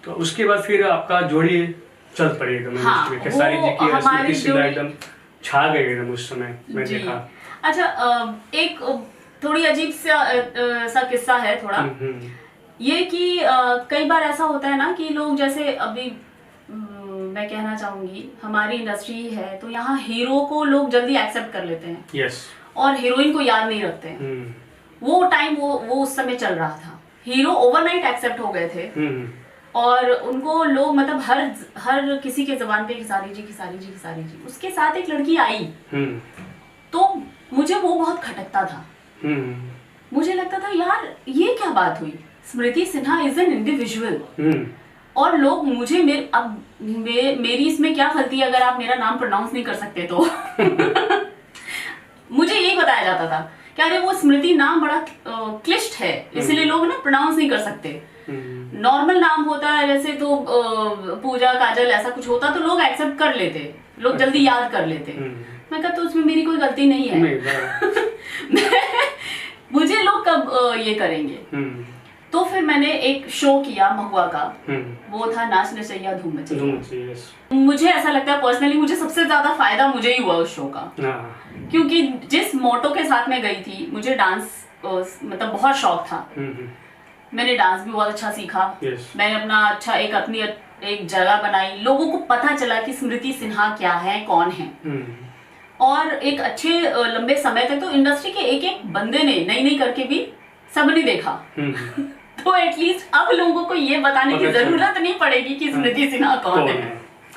तो उसके बाद फिर आपका जोड़ी चल पड़ी एकदम इंडस्ट्री में, खेसारी जी की स्मृति सिन्हा एकदम छा गए एकदम उस समय मैं देखा। अच्छा, एक थोड़ी अजीब सा किस्सा है थोड़ा, ये कि कई बार ऐसा होता है ना कि लोग जैसे अभी मैं कहना चाहूंगी हमारी इंडस्ट्री है तो यहाँ हीरो को लोग जल्दी एक्सेप्ट कर लेते हैं। यस। और हीरोइन को याद नहीं रखते हैं। वो टाइम वो उस समय चल रहा था, हीरो ओवरनाइट एक्सेप्ट हो गए थे और उनको लोग मतलब हर किसी के जबान पे खेसारी जी खेसारी जी खेसारी जी। उसके साथ एक लड़की आई तो मुझे वो बहुत खटकता था। मुझे लगता था यार ये क्या बात हुई, स्मृति सिन्हा इज एन इंडिविजुअल और लोग मुझे मेरी इसमें क्या गलती है अगर आप मेरा नाम प्रोनाउंस नहीं कर सकते तो मुझे यही बताया जाता था कि अरे वो स्मृति नाम बड़ा क्लिष्ट है इसलिए लोग ना प्रोनाउंस नहीं कर सकते। नॉर्मल नाम होता है जैसे तो पूजा काजल ऐसा कुछ होता तो लोग एक्सेप्ट कर लेते, लोग जल्दी याद कर लेते। मैं कहता तो उसमें मेरी कोई गलती नहीं है मुझे लोग कब ये करेंगे। तो फिर मैंने एक शो किया महुआ का, वो था नाच नचैया धूम मचैया। मुझे ऐसा लगता है पर्सनली मुझे सबसे ज्यादा फायदा मुझे ही हुआ उस शो का, क्योंकि जिस मोटो के साथ मैं गई थी, मुझे डांस मतलब बहुत शौक था। मैंने डांस भी बहुत अच्छा सीखा। मैंने अपना अच्छा अपनी एक जगह बनाई, लोगों को पता चला कि स्मृति सिन्हा क्या है, कौन है। और एक अच्छे लंबे समय तक तो इंडस्ट्री के एक एक बंदे ने नई करके भी सबने देखा तो एटलीस्ट अब लोगों को ये बताने की जरूरत नहीं पड़ेगी कि स्मृति सिन्हा कौन है।